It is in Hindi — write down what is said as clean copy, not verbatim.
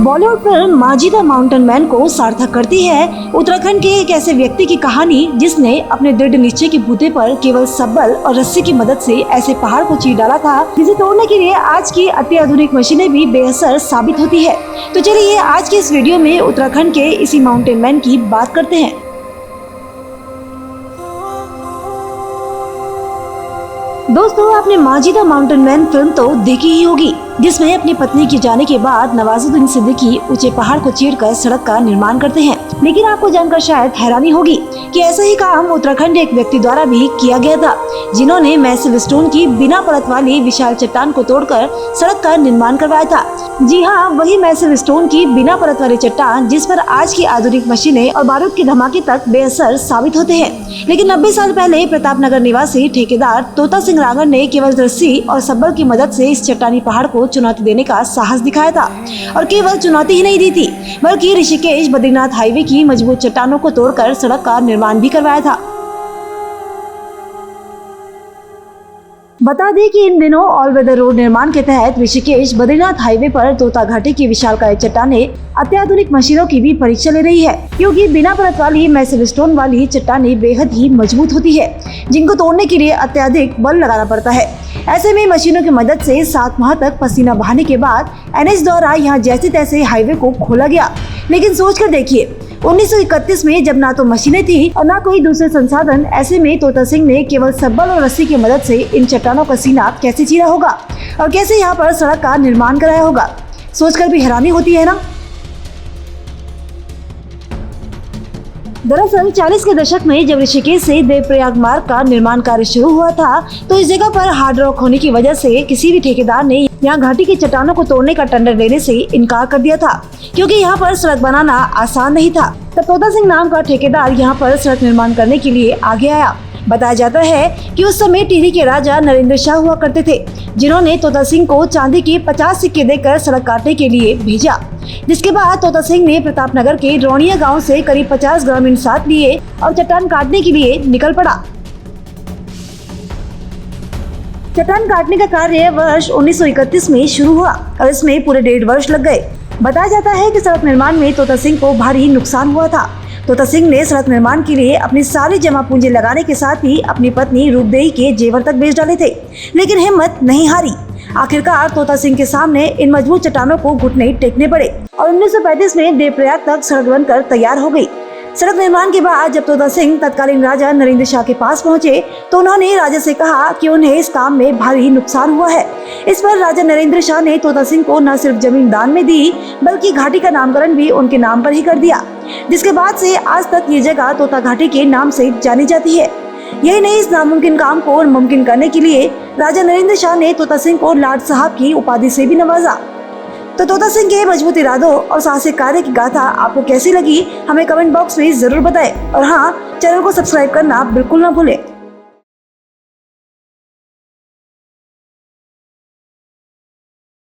Bollywood film Manjhi the mountain man को सार्थक करती है उत्तराखंड के एक ऐसे व्यक्ति की कहानी जिसने अपने दृढ़ निश्चय के बूते पर केवल सब्बल और रस्सी की मदद से ऐसे पहाड़ को चीर डाला था जिसे तोड़ने के लिए आज की अत्याधुनिक मशीनें भी बेअसर साबित होती है। तो चलिए आज के इस वीडियो में उत्तराखंड के इसी माउंटेन मैन की बात करते हैं। दोस्तों, आपने Manjhi the mountain man film तो देखी ही होगी, जिसमें अपनी पत्नी के जाने के बाद नवाजुद्दीन सिद्दीकी ऊंचे पहाड़ को चीरकर सड़क का निर्माण करते हैं। लेकिन आपको जानकर शायद हैरानी होगी कि ऐसा ही काम उत्तराखंड एक व्यक्ति द्वारा भी किया गया था, जिन्होंने मैसिव स्टोन की बिना परत वाली विशाल चट्टान को तोड़कर सड़क का निर्माण करवाया था। जी हाँ, वही मैसिव स्टोन की बिना परत वाली चट्टान जिस पर आज की आधुनिक मशीनें और बारूद के धमाके तक बेअसर साबित होते हैं। लेकिन 90 साल पहले प्रतापनगर निवासी ठेकेदार तोता सिंह रांगड़ ने केवल रस्सी और सब्बल की मदद से इस चट्टानी पहाड़ को चुनौती देने का साहस दिखाया था। और केवल चुनौती ही नहीं दी थी, बल्कि ऋषिकेश बद्रीनाथ हाईवे की मजबूत चट्टानों को तोड़कर सड़क का निर्माण भी करवाया था। बता दें कि इन दिनों ऑल वेदर रोड निर्माण के तहत ऋषिकेश बद्रीनाथ हाईवे पर तोता घाटी की विशालकाय चट्टानें अत्याधुनिक मशीनों की भी परीक्षा ले रही है, क्योंकि बिना परत वाली मैसिव स्टोन वाली चट्टानें बेहद ही मजबूत होती है, जिनको तोड़ने के लिए अत्याधिक बल लगाना पड़ता है। ऐसे में मशीनों की मदद से 7 माह तक पसीना बहाने के बाद NH द्वारा यहाँ जैसे तैसे हाईवे को खोला गया। लेकिन सोच कर देखिए, 1931 में जब ना तो मशीनें थी और ना कोई दूसरे संसाधन, ऐसे में तोता सिंह ने केवल सब्बल और रस्सी की मदद से इन चट्टानों का सीना कैसे चीरा होगा और कैसे यहाँ पर सड़क का निर्माण कराया होगा। सोचकर भी हैरानी होती है ना। दरअसल 40 के दशक में जब ऋषिकेश से देवप्रयाग मार्ग का निर्माण कार्य शुरू हुआ था, तो इस जगह पर हार्ड रॉक होने की वजह से किसी भी ठेकेदार ने यहाँ घाटी की चट्टानों को तोड़ने का टेंडर लेने से इनकार कर दिया था, क्योंकि यहाँ पर सड़क बनाना आसान नहीं था। तब तोता सिंह नाम का ठेकेदार यहाँ पर सड़क निर्माण करने के लिए आगे आया। बताया जाता है कि उस समय टिहरी के राजा नरेंद्र शाह हुआ करते थे, जिन्होंने तोता सिंह को चांदी के 50 सिक्के देकर सड़क काटने के लिए भेजा। जिसके बाद तोता सिंह ने प्रतापनगर के रौनिया गांव से करीब 50 ग्रामीण साथ लिए और चट्टान काटने के लिए निकल पड़ा। चट्टान काटने का कार्य वर्ष 1931 में शुरू हुआ और इसमें पूरे 1.5 वर्ष लग गए। बताया जाता है कि सड़क निर्माण में तोता सिंह को भारी नुकसान हुआ था। तोता सिंह ने सड़क निर्माण के लिए अपनी सारी जमा पूंजी लगाने के साथ ही अपनी पत्नी रूपदेही के जेवर तक बेच डाले थे, लेकिन हिम्मत नहीं हारी। आखिरकार तोता सिंह के सामने इन मजबूत चट्टानों को घुटने टेकने पड़े और 1935 में देवप्रयाग तक सड़क बनकर तैयार हो गई। सड़क निर्माण के बाद जब तोता सिंह तत्कालीन राजा नरेंद्र शाह के पास पहुंचे, तो उन्होंने राजा से कहा कि उन्हें इस काम में भारी नुकसान हुआ है। इस पर राजा नरेंद्र शाह ने तोता सिंह को न सिर्फ जमीन दान में दी, बल्कि घाटी का नामकरण भी उनके नाम पर ही कर दिया, जिसके बाद से आज तक ये जगह तोता घाटी के नाम से जानी जाती है। यही नहीं, इस नामुमकिन काम को मुमकिन करने के लिए राजा नरेंद्र शाह ने तोता सिंह को लाट साहब की उपाधि से भी नवाजा। तो तोता सिंह के मजबूत इरादों और साहसिक कार्य की गाथा आपको कैसी लगी, हमें कमेंट बॉक्स में जरूर बताएं। और हाँ, चैनल को सब्सक्राइब करना बिल्कुल ना भूलें।